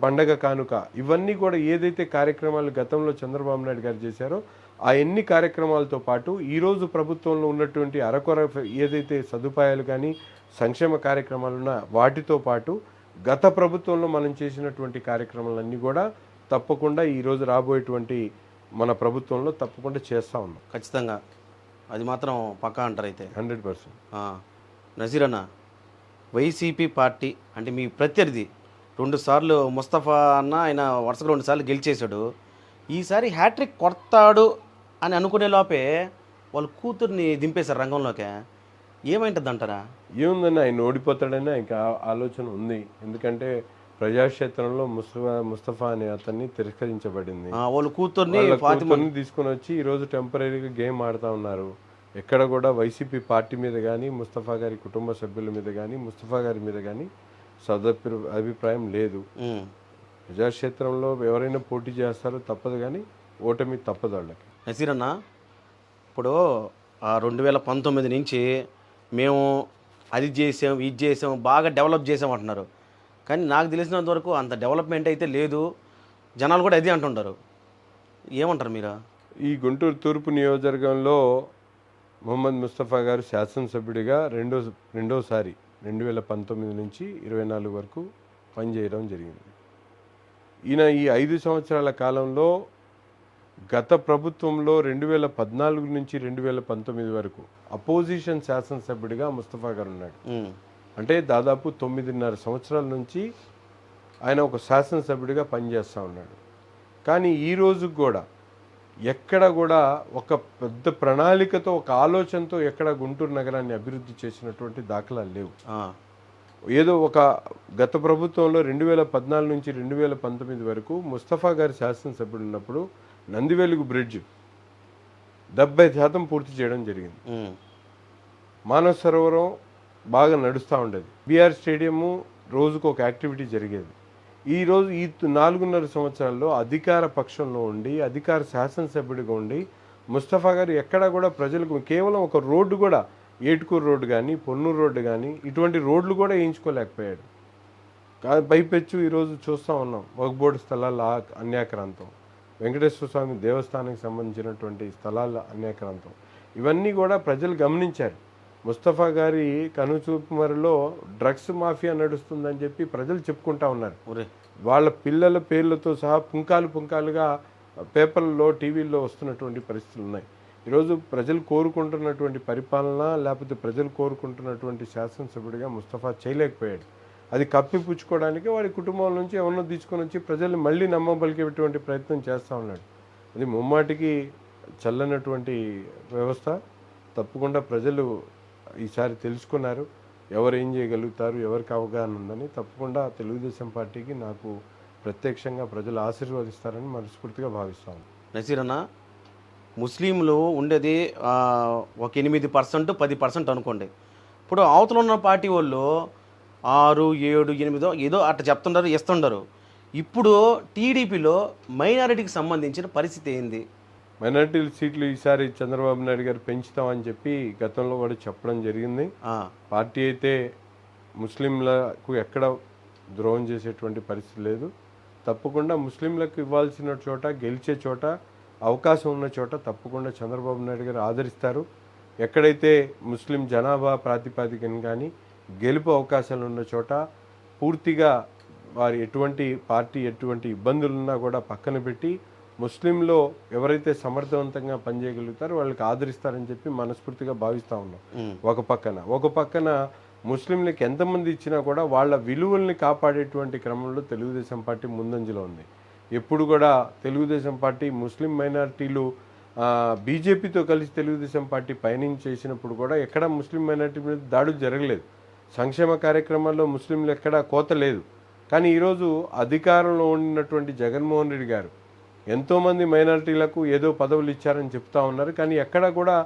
పండగ కానుక, ఇవన్నీ కూడా ఏదైతే కార్యక్రమాలు గతంలో చంద్రబాబు నాయుడు గారు చేశారో ఆ ఎన్ని కార్యక్రమాలతో పాటు ఈరోజు ప్రభుత్వంలో ఉన్నటువంటి అరకొర ఏదైతే సదుపాయాలు కానీ సంక్షేమ కార్యక్రమాలు ఉన్నా వాటితో పాటు గత ప్రభుత్వంలో మనం చేసినటువంటి కార్యక్రమాలన్నీ కూడా తప్పకుండా ఈరోజు రాబోయేటువంటి మన ప్రభుత్వంలో తప్పకుండా చేస్తూ ఉన్నాం. ఖచ్చితంగా అది మాత్రం పక్కా అంటారు అయితే. 100%. నజీర్ అన్న, వైసీపీ పార్టీ అంటే మీ ప్రత్యర్థి 2 సార్లు ముస్తఫా అన్న, ఆయన వరుసగా 2 సార్లు గెలిచేశాడు. ఈసారి హ్యాట్రిక్ కొడతాడు అని అనుకునే లోపే వాళ్ళ కూతుర్ని దింపేశారు రంగంలోకి. ఏమైంటుంది అంటారా? ఏముందని ఆయన ఓడిపోతాడని ఆయనకి ఆలోచన ఉంది. ఎందుకంటే ప్రజాక్షేత్రంలో ముస్తఫా అనే అతన్ని తిరస్కరించబడింది. వాళ్ళ కూతుర్ని తీసుకొని వచ్చి ఈరోజు టెంపరీగా గేమ్ ఆడుతూ ఉన్నారు. ఎక్కడ కూడా వైసీపీ పార్టీ మీద కానీ ముస్తఫా గారి కుటుంబ సభ్యుల మీద కానీ ముస్తఫా గారి మీద కానీ అభిప్రాయం లేదు. ప్రజాక్షేత్రంలో ఎవరైనా పోటీ చేస్తారో తప్పదు, కానీ ఓటమి తప్పదు వాళ్ళకి. నసీర్ అన్న, ఇప్పుడు 2019 నుంచి మేము అది చేసాం ఇది చేసాం బాగా డెవలప్ చేసాం అంటున్నారు. కానీ నాకు తెలిసినంత వరకు అంత డెవలప్మెంట్ అయితే లేదు. జనాలు కూడా అదే అంటుంటారు. ఏమంటారు మీరు? ఈ గుంటూరు తూర్పు నియోజకవర్గంలో మొహమ్మద్ ముస్తఫా గారు శాసనసభ్యుడిగా రెండోసారి 2019 నుంచి 24 వరకు పనిచేయడం జరిగింది. ఈయన ఈ 5 సంవత్సరాల కాలంలో గత ప్రభుత్వంలో 2014 నుంచి 2019 వరకు అపోజిషన్ శాసనసభ్యుడిగా ముస్తఫా గారు ఉన్నాడు. అంటే దాదాపు 9.5 సంవత్సరాల నుంచి ఆయన ఒక శాసనసభ్యుడిగా పనిచేస్తూ ఉన్నాడు. కానీ ఈ రోజు కూడా ఎక్కడ కూడా ఒక పెద్ద ప్రణాళికతో ఒక ఆలోచనతో ఎక్కడ గుంటూరు నగరాన్ని అభివృద్ధి చేసినటువంటి దాఖలాలు లేవు. ఏదో ఒక గత ప్రభుత్వంలో 2014 నుంచి 2019 వరకు ముస్తఫా గారి శాసనసభ్యుడు ఉన్నప్పుడు నందివెలుగు బ్రిడ్జ్ 70% పూర్తి చేయడం జరిగింది. మానవ సరోవరం బాగా నడుస్తూ ఉండేది. బీఆర్ స్టేడియము రోజుకు ఒక యాక్టివిటీ జరిగేది. ఈరోజు ఈ 4.5 సంవత్సరాల్లో అధికార పక్షంలో ఉండి అధికార శాసనసభ్యుడిగా ఉండి ముస్తఫా గారు ఎక్కడా కూడా ప్రజలకు కేవలం ఒక రోడ్డు కూడా, ఏటుకూరు రోడ్డు కానీ పొన్నూరు రోడ్డు కానీ ఇటువంటి రోడ్లు కూడా వేయించుకోలేకపోయాడు. పైపెచ్చు ఈరోజు చూస్తూ ఉన్నాం వక్ఫ్ బోర్డు స్థలాల అన్యాక్రాంతం, వెంకటేశ్వర స్వామి దేవస్థానానికి సంబంధించినటువంటి స్థలాల అన్యాక్రాంతం, ఇవన్నీ కూడా ప్రజలు గమనించారు. ముస్తఫా గారి కనుచూపు మరిలో డ్రగ్స్ మాఫియా నడుస్తుందని చెప్పి ప్రజలు చెప్పుకుంటా ఉన్నారు. వాళ్ళ పిల్లల పేర్లతో సహా పుంకాలుగా పేపర్లలో టీవీల్లో వస్తున్నటువంటి పరిస్థితులు ఉన్నాయి. ఈరోజు ప్రజలు కోరుకుంటున్నటువంటి పరిపాలన లేకపోతే ప్రజలు కోరుకుంటున్నటువంటి శాసనసభ్యుడిగా ముస్తఫా చేయలేకపోయాడు. అది కప్పిపుచ్చుకోవడానికి వాడి కుటుంబం నుంచి ఎవరినో తీసుకొని వచ్చి ప్రజల్ని మళ్ళీ నమ్మబలికేటువంటి ప్రయత్నం చేస్తూ ఉన్నాడు. అది ముమ్మాటికి చల్లనటువంటి వ్యవస్థ. తప్పకుండా ప్రజలు ఈసారి తెలుసుకున్నారు ఎవరు ఏం చేయగలుగుతారు, ఎవరికి అవగాహన ఉందని. తప్పకుండా తెలుగుదేశం పార్టీకి నాకు ప్రత్యక్షంగా ప్రజలు ఆశీర్వదిస్తారని మనస్ఫూర్తిగా భావిస్తాను. నసీర్ అన్న, ముస్లింలు ఉండేది ఒక 8%, 10% అనుకోండి. ఇప్పుడు అవతల ఉన్న పార్టీ వాళ్ళు 6, 7, 8 ఏదో అట్లా చెప్తుంటారు, ఇస్తుంటారు. ఇప్పుడు టీడీపీలో మైనారిటీకి సంబంధించిన పరిస్థితి ఏంది? మైనారిటీ సీట్లు ఈసారి చంద్రబాబు నాయుడు గారు పెంచుతామని చెప్పి గతంలో కూడా చెప్పడం జరిగింది. పార్టీ అయితే ముస్లింలకు ఎక్కడ ద్రోహం చేసేటువంటి పరిస్థితి లేదు. తప్పకుండా ముస్లింలకు ఇవ్వాల్సిన చోట, గెలిచే చోట, అవకాశం ఉన్న చోట తప్పకుండా చంద్రబాబు నాయుడు గారు ఆదరిస్తారు. ఎక్కడైతే ముస్లిం జనాభా ప్రాతిపదికన కానీ గెలుపు అవకాశాలు ఉన్న చోట పూర్తిగా వారి ఎటువంటి పార్టీ ఎటువంటి ఇబ్బందులున్నా కూడా పక్కన పెట్టి ముస్లింలో ఎవరైతే సమర్థవంతంగా పనిచేయగలుగుతారో వాళ్ళకి ఆదరిస్తారని చెప్పి మనస్ఫూర్తిగా భావిస్తూ ఉన్నాం. ఒక పక్కన ముస్లింలకు ఎంతమంది ఇచ్చినా కూడా వాళ్ళ విలువల్ని కాపాడేటువంటి క్రమంలో తెలుగుదేశం పార్టీ ముందంజలో ఉంది. ఎప్పుడు కూడా తెలుగుదేశం పార్టీ ముస్లిం మైనారిటీలు బీజేపీతో కలిసి తెలుగుదేశం పార్టీ చేసినప్పుడు కూడా ఎక్కడా ముస్లిం మైనారిటీ మీద దాడులు జరగలేదు. సంక్షేమ కార్యక్రమాల్లో ముస్లింలు ఎక్కడా కోత లేదు. కానీ ఈరోజు అధికారంలో ఉన్నటువంటి జగన్మోహన్ రెడ్డి గారు ఎంతోమంది మైనారిటీలకు ఏదో పదవులు ఇచ్చారని చెప్తా ఉన్నారు. కానీ ఎక్కడా కూడా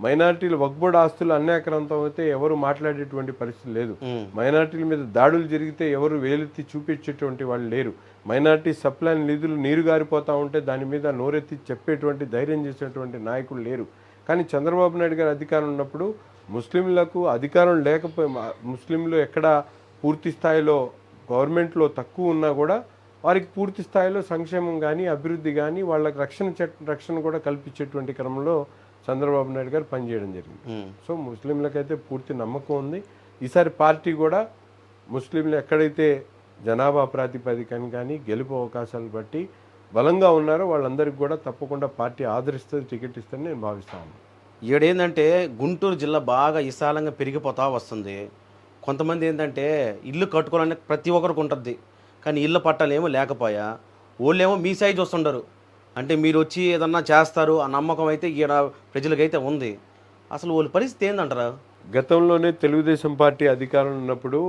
మైనారిటీలు వక్బోర్డ్ ఆస్తులు అన్యాక్రాంతం అయితే ఎవరు మాట్లాడేటువంటి పరిస్థితి లేదు. మైనారిటీల మీద దాడులు జరిగితే ఎవరు వేలెత్తి చూపించేటువంటి వాళ్ళు లేరు. మైనారిటీ సప్లైన్ నిధులు నీరు గారిపోతూ ఉంటే దాని మీద నోరెత్తి చెప్పేటువంటి ధైర్యం చేసేటువంటి నాయకులు లేరు. కానీ చంద్రబాబు నాయుడు గారు అధికారం ఉన్నప్పుడు ముస్లింలకు అధికారం లేకపోయి ముస్లింలు ఎక్కడ పూర్తి స్థాయిలో గవర్నమెంట్లో తక్కువ ఉన్నా కూడా వారికి పూర్తి స్థాయిలో సంక్షేమం కానీ అభివృద్ధి కానీ వాళ్ళకి రక్షణ కూడా కల్పించేటువంటి క్రమంలో చంద్రబాబు నాయుడు గారు పనిచేయడం జరిగింది. సో ముస్లింలకైతే పూర్తి నమ్మకం ఉంది. ఈసారి పార్టీ కూడా ముస్లింలు ఎక్కడైతే జనాభా ప్రాతిపదికన కానీ గెలుపు అవకాశాలు బట్టి బలంగా ఉన్నారో వాళ్ళందరికీ కూడా తప్పకుండా పార్టీ ఆదరిస్తుంది, టికెట్ ఇస్తుందని నేను భావిస్తాను. ఈడేందంటే గుంటూరు జిల్లా బాగా విశాలంగా పెరిగిపోతా వస్తుంది. కొంతమంది ఏంటంటే ఇల్లు కట్టుకోవాలని ప్రతి ఒక్కరికి ఉంటుంది, కానీ ఇళ్ళ పట్టాలు ఏమో లేకపోయా. వాళ్ళేమో మీ సైజ్ వస్తుండరు, అంటే మీరు వచ్చి ఏదన్నా చేస్తారు ఆ నమ్మకం అయితే ఈడ ప్రజలకైతే ఉంది. అసలు వాళ్ళ పరిస్థితి ఏందంటారా? గతంలోనే తెలుగుదేశం పార్టీ అధికారంలో ఉన్నప్పుడు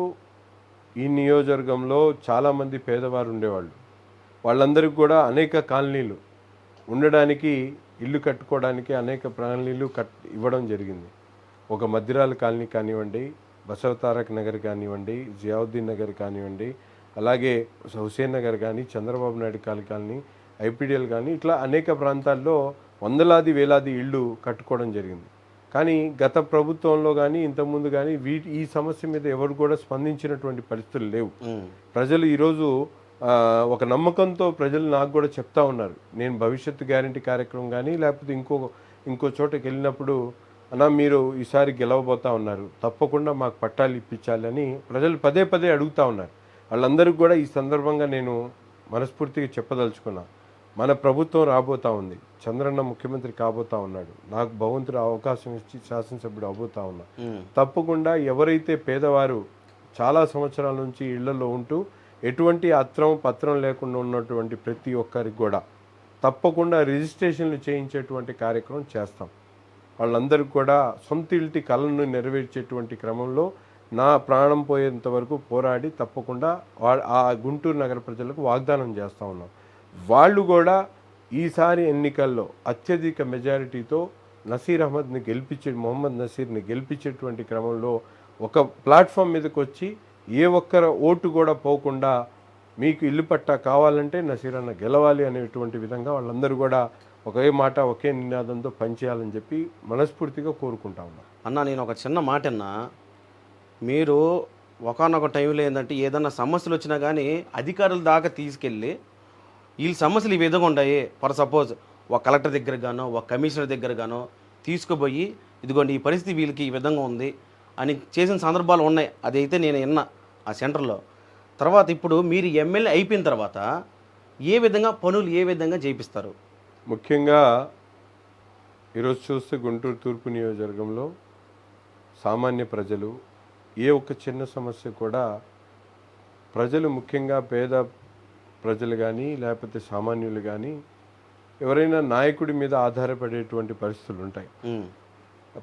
ఈ నియోజకవర్గంలో చాలామంది పేదవారు ఉండేవాళ్ళు. వాళ్ళందరికీ కూడా అనేక కాలనీలు ఉండడానికి, ఇల్లు కట్టుకోవడానికి అనేక కాలనీలు ఇవ్వడం జరిగింది. ఒక మధ్యరాల కాలనీ కానివ్వండి, బసవతారక్ నగర్ కానివ్వండి, జియావుద్దీన్ నగర్ కానివ్వండి, అలాగే హుసేన్ నగర్ కానీ, చంద్రబాబు నాయుడు కాలనీ, ఐపీడీఎల్ కానీ, ఇట్లా అనేక ప్రాంతాల్లో వందలాది వేలాది ఇళ్ళు కట్టుకోవడం జరిగింది. కానీ గత ప్రభుత్వంలో కానీ ఇంతకుముందు కానీ ఈ సమస్య మీద ఎవరు కూడా స్పందించినటువంటి పరిస్థితులు లేవు. ప్రజలు ఈరోజు ఒక నమ్మకంతో ప్రజలు నాకు కూడా చెప్తా ఉన్నారు, నేను భవిష్యత్తు గ్యారంటీ కార్యక్రమం కానీ లేకపోతే ఇంకో చోటకి వెళ్ళినప్పుడు అన్నా మీరు ఈసారి గెలవబోతా ఉన్నారు, తప్పకుండా మాకు పట్టాలు ఇప్పించాలని ప్రజలు పదే పదే అడుగుతూ ఉన్నారు. వాళ్ళందరికీ కూడా ఈ సందర్భంగా నేను మనస్ఫూర్తిగా చెప్పదలుచుకున్నా, మన ప్రభుత్వం రాబోతా ఉంది, చంద్రన్న ముఖ్యమంత్రి కాబోతా ఉన్నాడు, నాకు భగవంతుడు అవకాశం ఇచ్చి శాసనసభ్యుడు అవబోతా ఉన్నా. తప్పకుండా ఎవరైతే పేదవారు చాలా సంవత్సరాల నుంచి ఇళ్లలో ఉంటూ ఎటువంటి పత్రం లేకుండా ఉన్నటువంటి ప్రతి ఒక్కరికి కూడా తప్పకుండా రిజిస్ట్రేషన్లు చేయించేటువంటి కార్యక్రమం చేస్తాం. వాళ్ళందరికీ కూడా సొంత ఇంటి కళను నెరవేర్చేటువంటి క్రమంలో నా ప్రాణం పోయేంత వరకు పోరాడి తప్పకుండా ఆ గుంటూరు నగర ప్రజలకు వాగ్దానం చేస్తూ ఉన్నాం. వాళ్ళు కూడా ఈసారి ఎన్నికల్లో అత్యధిక మెజారిటీతో మొహమ్మద్ నసీర్ని గెలిపించేటువంటి క్రమంలో ఒక ప్లాట్ఫామ్ మీదకి వచ్చి ఏ ఒక్కరు ఓటు కూడా పోకుండా మీకు ఇల్లు పట్టా కావాలంటే నసీర్ అన్న గెలవాలి అనేటువంటి విధంగా వాళ్ళందరూ కూడా ఒకే మాట ఒకే నినాదంతో పనిచేయాలని చెప్పి మనస్ఫూర్తిగా కోరుకుంటా ఉన్నా. అన్న నేను ఒక చిన్న మాట అన్నా, మీరు ఒకనొక టైంలో ఏంటంటే ఏదన్నా సమస్యలు వచ్చినా కానీ అధికారుల దాకా తీసుకెళ్ళి వీళ్ళ సమస్యలు ఈ విధంగా ఉన్నాయి, ఫర్ సపోజ్ ఒక కలెక్టర్ దగ్గర గానో ఒక కమిషనర్ దగ్గర గానో తీసుకుపోయి ఇదిగోండి ఈ పరిస్థితి వీళ్ళకి ఈ విధంగా ఉంది అని చేసిన సందర్భాలు ఉన్నాయి. అదైతే నేను విన్నా ఆ సెంటర్లో. తర్వాత ఇప్పుడు మీరు ఎమ్మెల్యే అయిపోయిన తర్వాత ఏ విధంగా పనులు ఏ విధంగా చేయిస్తారు? ముఖ్యంగా ఈరోజు చూస్తే గుంటూరు తూర్పు నియోజకవర్గంలో సామాన్య ప్రజలు ఏ ఒక్క చిన్న సమస్య కూడా ప్రజలు, ముఖ్యంగా పేద ప్రజలు కానీ లేకపోతే సామాన్యులు కానీ ఎవరైనా నాయకుడి మీద ఆధారపడేటువంటి పరిస్థితులు ఉంటాయి.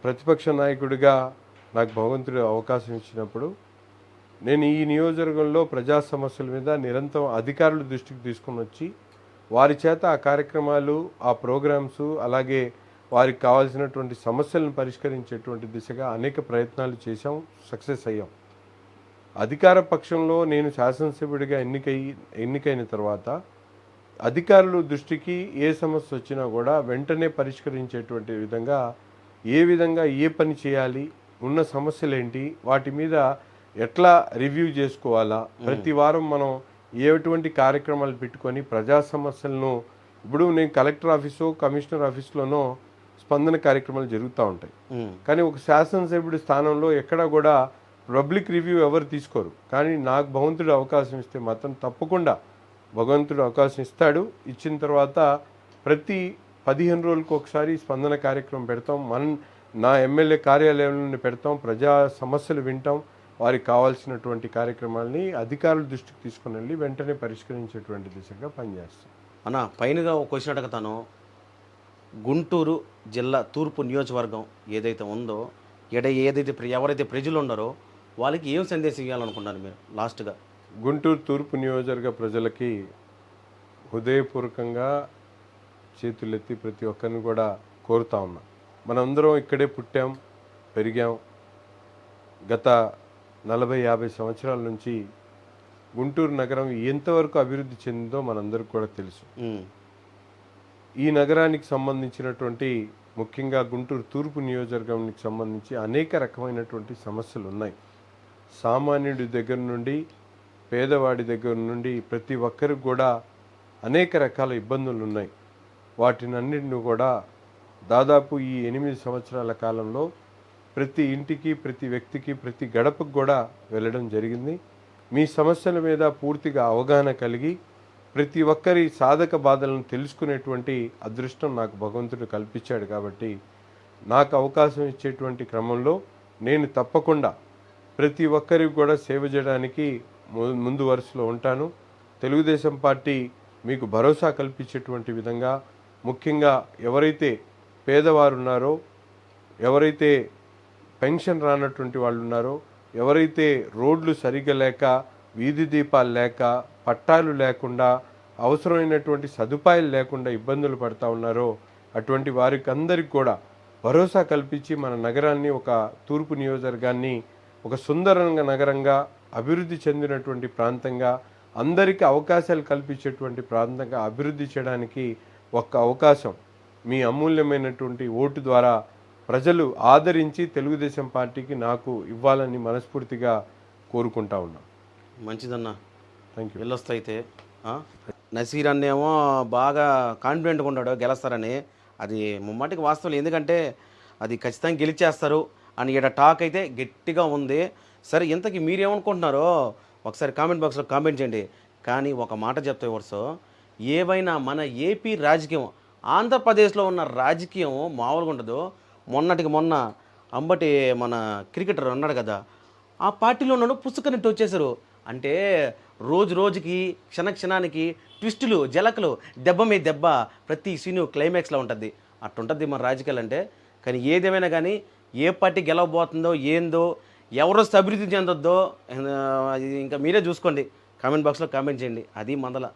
ప్రతిపక్ష నాయకుడిగా నాకు భగవంతుడు అవకాశం ఇచ్చినప్పుడు నేను ఈ నియోజకవర్గంలో ప్రజా సమస్యల మీద నిరంతరం అధికారుల దృష్టికి తీసుకుని వచ్చి వారి చేత ఆ కార్యక్రమాలు, ఆ ప్రోగ్రామ్స్, అలాగే వారికి కావాల్సినటువంటి సమస్యలను పరిష్కరించేటువంటి దిశగా అనేక ప్రయత్నాలు చేశాం, సక్సెస్ అయ్యాం. అధికార పక్షంలో నేను శాసనసభ్యుడిగా ఎన్నికైన తర్వాత అధికారుల దృష్టికి ఏ సమస్య వచ్చినా కూడా వెంటనే పరిష్కరించేటువంటి విధంగా ఏ పని చేయాలి, ఉన్న సమస్యలు ఏంటి, వాటి మీద ఎట్లా రివ్యూ చేసుకోవాలా, ప్రతి వారం మనం ఎటువంటి కార్యక్రమాలు పెట్టుకొని ప్రజా సమస్యలను, ఇప్పుడు నేను కలెక్టర్ ఆఫీసు కమిషనర్ ఆఫీస్లోనో స్పందన కార్యక్రమాలు జరుగుతూ ఉంటాయి. ఉమ్, కానీ ఒక శాసనసభ్యుడి స్థానంలో ఎక్కడా కూడా పబ్లిక్ రివ్యూ ఎవరు తీసుకోరు. కానీ నాకు భగవంతుడు అవకాశం ఇస్తే మాత్రం తప్పకుండా భగవంతుడు అవకాశం ఇస్తాడు. ఇచ్చిన తర్వాత ప్రతి 15 రోజులకు ఒకసారి స్పందన కార్యక్రమం పెడతాం. నా ఎమ్మెల్యే కార్యాలయంలో పెడతాం. ప్రజా సమస్యలు వింటాం. వారికి కావాల్సినటువంటి కార్యక్రమాలని అధికారుల దృష్టికి తీసుకుని వెళ్ళి వెంటనే పరిష్కరించేటువంటి దిశగా పనిచేస్తాం. అన్న పైనగా ఒక క్వశ్చన్ అడుగుతాను. గుంటూరు జిల్లా తూర్పు నియోజకవర్గం ఏదైతే ఉందో ఏదైతే ఎవరైతే ప్రజలు ఉన్నారో వాళ్ళకి ఏం సందేశం ఇవ్వాలనుకున్నారు మీరు లాస్ట్గా? గుంటూరు తూర్పు నియోజకవర్గ ప్రజలకి హృదయపూర్వకంగా చేతులెత్తి ప్రతి ఒక్కరిని కూడా కోరుతా ఉన్నా. మనందరం ఇక్కడే పుట్టాం, పెరిగాం. గత 40-50 సంవత్సరాల నుంచి గుంటూరు నగరం ఎంతవరకు అభివృద్ధి చెందిందో మనందరికి కూడా తెలుసు. ఈ నగరానికి సంబంధించినటువంటి ముఖ్యంగా గుంటూరు తూర్పు నియోజకవర్గానికి సంబంధించి అనేక రకమైనటువంటి సమస్యలు ఉన్నాయి. సామాన్యుడి దగ్గర నుండి పేదవాడి దగ్గర నుండి ప్రతి ఒక్కరికి కూడా అనేక రకాల ఇబ్బందులు ఉన్నాయి. వాటినన్నింటిని కూడా దాదాపు ఈ 8 సంవత్సరాల కాలంలో ప్రతి ఇంటికి, ప్రతి వ్యక్తికి, ప్రతి గడపకు కూడా వెళ్ళడం జరిగింది. మీ సమస్యల మీద పూర్తిగా అవగాహన కలిగి ప్రతి ఒక్కరి సాధక బాధలను తెలుసుకునేటువంటి అదృష్టం నాకు భగవంతుడు కల్పించాడు. కాబట్టి నాకు అవకాశం ఇచ్చేటువంటి క్రమంలో నేను తప్పకుండా ప్రతి ఒక్కరికి కూడా సేవ చేయడానికి ముందు వరుసలో ఉంటాను. తెలుగుదేశం పార్టీ మీకు భరోసా కల్పించేటువంటి విధంగా, ముఖ్యంగా ఎవరైతే పేదవారు ఉన్నారో, ఎవరైతే పెన్షన్ రానటువంటి వాళ్ళు ఉన్నారో, ఎవరైతే రోడ్లు సరిగ్గా లేక, వీధి దీపాలు లేక, పట్టాలు లేకుండా, అవసరమైనటువంటి సదుపాయాలు లేకుండా ఇబ్బందులు పడుతూ ఉన్నారో అటువంటి వారికి అందరికి కూడా భరోసా కల్పించి మన నగరాన్ని, ఒక తూర్పు నియోజకవర్గాన్ని ఒక సుందరంగా నగరంగా, అభివృద్ధి చెందినటువంటి ప్రాంతంగా, అందరికీ అవకాశాలు కల్పించేటువంటి ప్రాంతంగా అభివృద్ధి చేయడానికి ఒక్క అవకాశం మీ అమూల్యమైనటువంటి ఓటు ద్వారా ప్రజలు ఆదరించి తెలుగుదేశం పార్టీకి నాకు ఇవ్వాలని మనస్ఫూర్తిగా కోరుకుంటా ఉన్నాం. మంచిదన్న, థ్యాంక్ యూ. వెళ్ళొస్తాయితే నసీర్ అన్నేమో బాగా కాన్ఫిడెంట్గా ఉన్నాడు గెలుస్తారని. అది ముమ్మాటికి వాస్తవం, ఎందుకంటే అది ఖచ్చితంగా గెలిచేస్తారు అని ఈడ టాక్ అయితే గట్టిగా ఉంది. సరే, ఇంతకీ మీరేమనుకుంటున్నారో ఒకసారి కామెంట్ బాక్స్లో కామెంట్ చేయండి. కానీ ఒక మాట చెప్తే వర్సో, ఏవైనా మన ఏపీ రాజకీయం, ఆంధ్రప్రదేశ్లో ఉన్న రాజకీయం మామూలుగా ఉండదు. మొన్నటికి మొన్న అంబటి మన క్రికెటర్ అన్నాడు కదా, ఆ పార్టీలో ఉన్నాడు పుస్తకనట్టు వచ్చేసారు. అంటే రోజు రోజుకి, క్షణానికి ట్విస్టులు, జలకలు, దెబ్బ మీద దెబ్బ, ప్రతి సీను క్లైమాక్స్లో ఉంటుంది. అట్టుంటుంది మన రాజకీయాలు అంటే. కానీ ఏదేమైనా కానీ ఏ పార్టీ గెలవబోతుందో ఏందో, ఎవరు వస్తే అభివృద్ధి చెందొద్దో ఇంకా మీరే చూసుకోండి. కామెంట్ బాక్స్లో కామెంట్ చేయండి. అది మందల.